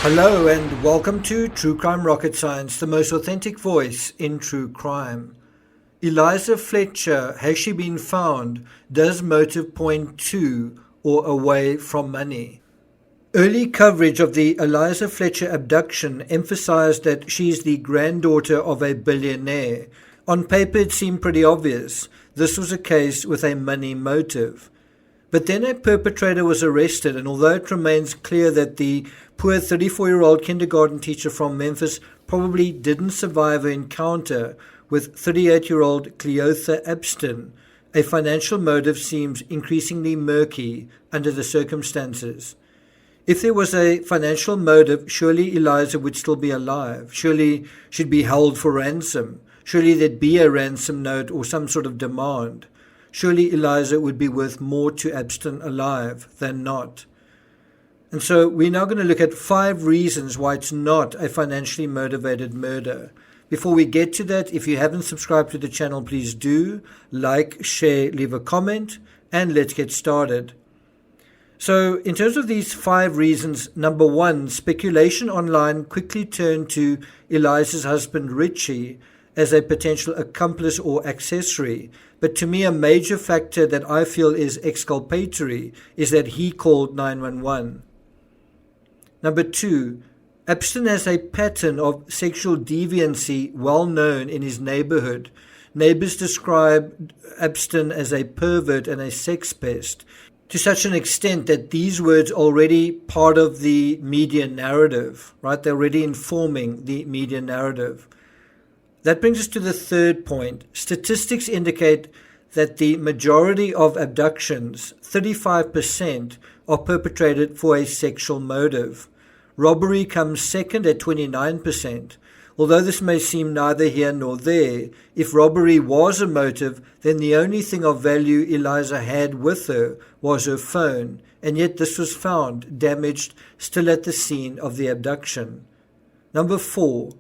Hello and welcome to True Crime Rocket Science, the most authentic voice in true crime. Eliza Fletcher, has she been found? Does motive point to or away from money? Early coverage of the Eliza Fletcher abduction emphasized that she's the granddaughter of a billionaire. On paper it seemed pretty obvious. This was a case with a money motive. But then a perpetrator was arrested, and although it remains clear that the poor 34-year-old kindergarten teacher from Memphis probably didn't survive her encounter with 38-year-old Cleotha Epstein, a financial motive seems increasingly murky under the circumstances. If there was a financial motive, surely Eliza would still be alive. Surely she'd be held for ransom. Surely there'd be a ransom note or some sort of demand. Surely Eliza would be worth more to Epstein alive than not. And so we're now going to look at 5 reasons why it's not a financially motivated murder. Before we get to that, if you haven't subscribed to the channel, please do. Like, share, leave a comment, and let's get started. So in terms of these 5 reasons, number 1, speculation online quickly turned to Eliza's husband Richie as a potential accomplice or accessory. But to me, a major factor that I feel is exculpatory is that he called 911. Number 2, Epstein has a pattern of sexual deviancy well known in his neighborhood. Neighbors describe Epstein as a pervert and a sex pest, to such an extent that these words are already part of the media narrative, right? They're already informing the media narrative. That brings us to the 3rd point. Statistics indicate that the majority of abductions, 35%, are perpetrated for a sexual motive. Robbery comes second at 29%. Although this may seem neither here nor there, if robbery was a motive, then the only thing of value Eliza had with her was her phone, and yet this was found damaged still at the scene of the abduction. Number 4.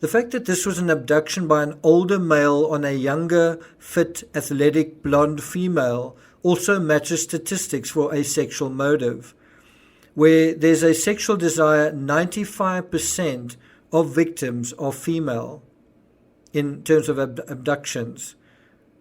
The fact that this was an abduction by an older male on a younger, fit, athletic, blonde female also matches statistics for a sexual motive. Where there's a sexual desire, 95% of victims are female in terms of abductions.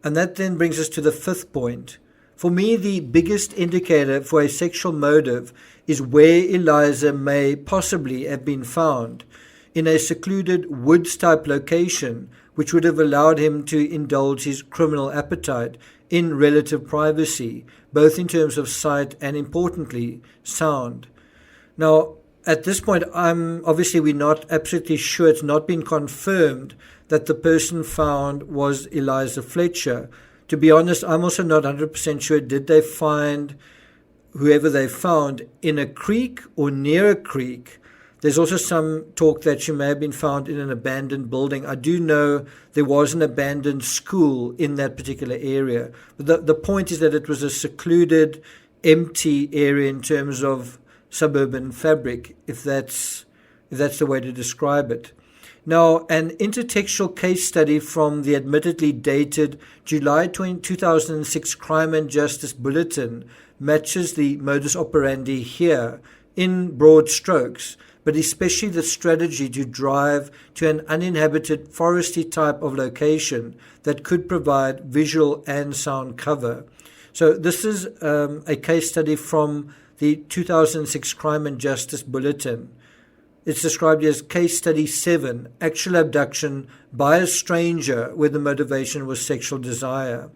And that then brings us to the 5th point. For me, the biggest indicator for a sexual motive is where Eliza may possibly have been found, in a secluded woods-type location, which would have allowed him to indulge his criminal appetite in relative privacy, both in terms of sight and, importantly, sound. Now, at this point, we're not absolutely sure, it's not been confirmed that the person found was Eliza Fletcher. To be honest, I'm also not 100% sure, did they find whoever they found in a creek or near a creek? There's also some talk that she may have been found in an abandoned building. I do know there was an abandoned school in that particular area. But the point is that it was a secluded, empty area in terms of suburban fabric, if that's the way to describe it. Now, an intertextual case study from the admittedly dated July 2006 Crime and Justice Bulletin matches the modus operandi here in broad strokes, but especially the strategy to drive to an uninhabited foresty type of location that could provide visual and sound cover. So this is a case study from the 2006 Crime and Justice Bulletin. It's described as Case Study 7, Actual Abduction by a Stranger where the motivation was sexual desire.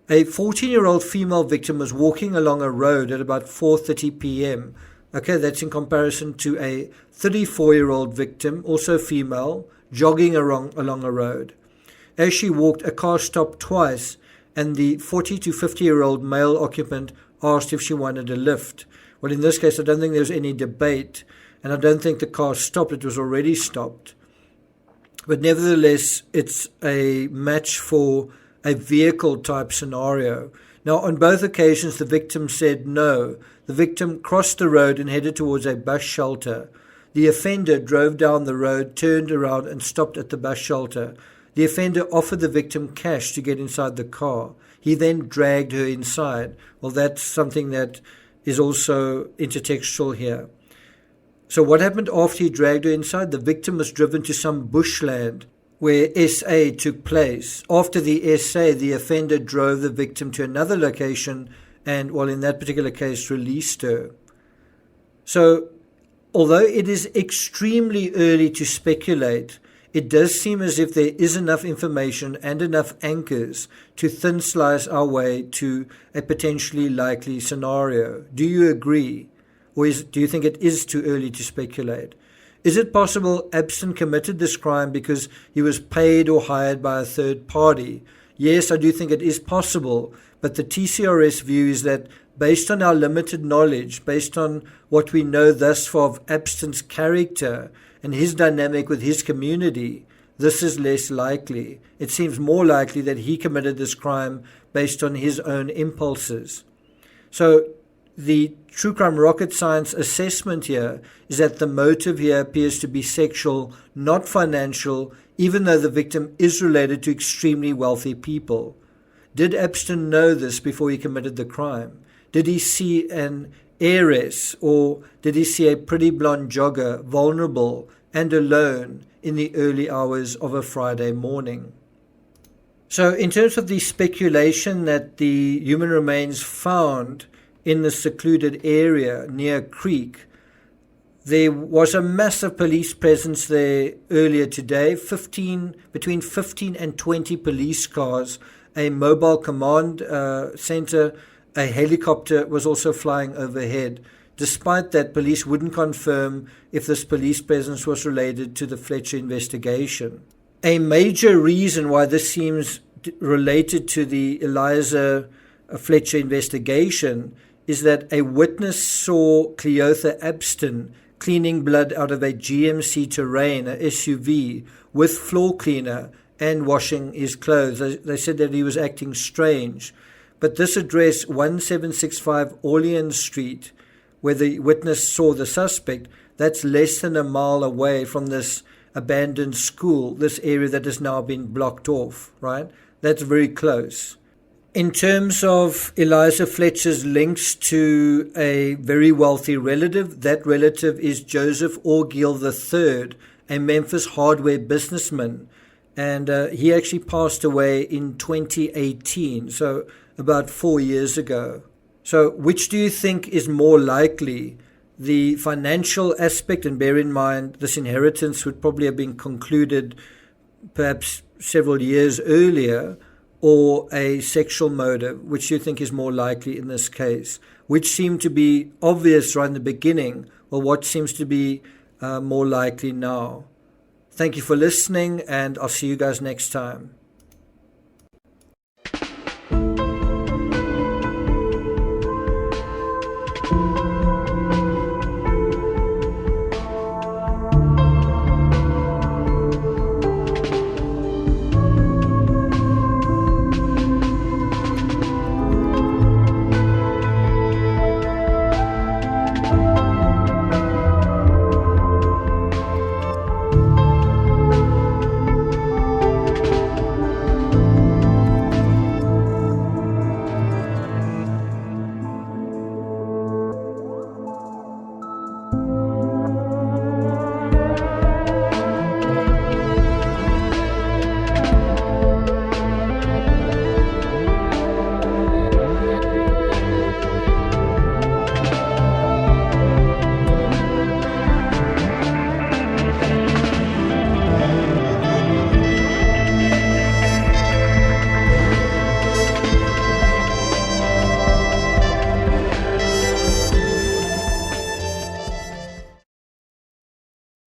A 14-year-old female victim was walking along a road at about 4:30 p.m. Okay, that's in comparison to a 34-year-old victim, also female, jogging along a road. As she walked, a car stopped twice, and the 40 to 50-year-old male occupant asked if she wanted a lift. Well, in this case, I don't think there was any debate, and I don't think the car stopped. It was already stopped. But nevertheless, it's a match for a vehicle-type scenario. Now, on both occasions, the victim said no. The victim crossed the road and headed towards a bus shelter. The offender drove down the road, turned around, and stopped at the bus shelter. The offender offered the victim cash to get inside the car. He then dragged her inside. Well, that's something that is also intertextual here. So what happened after he dragged her inside? The victim was driven to some bushland where SA took place. After the SA, the offender drove the victim to another location and, well, in that particular case, released her. So although it is extremely early to speculate, it does seem as if there is enough information and enough anchors to thin slice our way to a potentially likely scenario. Do you agree? Or do you think it is too early to speculate? Is it possible Epstein committed this crime because he was paid or hired by a third party? Yes, I do think it is possible, but the TCRS view is that based on our limited knowledge, based on what we know thus far of Epstein's character and his dynamic with his community, this is less likely. It seems more likely that he committed this crime based on his own impulses. So the True Crime Rocket Science assessment here is that the motive here appears to be sexual, not financial, even though the victim is related to extremely wealthy people. Did Epstein know this before he committed the crime? Did he see an heiress, or did he see a pretty blonde jogger, vulnerable and alone in the early hours of a Friday morning? So in terms of the speculation that the human remains found in the secluded area near a creek, there was a massive police presence there earlier today, between 15 and 20 police cars, a mobile command center, a helicopter was also flying overhead. Despite that, police wouldn't confirm if this police presence was related to the Fletcher investigation. A major reason why this seems related to the Eliza Fletcher investigation is that a witness saw Cleotha Epstein cleaning blood out of a GMC Terrain, a SUV, with floor cleaner and washing his clothes. They said that he was acting strange. But this address, 1765 Orleans Street, where the witness saw the suspect, that's less than a mile away from this abandoned school, this area that has now been blocked off, right? That's very close. In terms of Eliza Fletcher's links to a very wealthy relative, that relative is Joseph Orgill III, a Memphis hardware businessman. And he actually passed away in 2018, so about 4 years ago. So which do you think is more likely? The financial aspect, and bear in mind this inheritance would probably have been concluded perhaps several years earlier, or a sexual motive? Which do you think is more likely in this case? Which seemed to be obvious right in the beginning, or what seems to be more likely now? Thank you for listening, and I'll see you guys next time.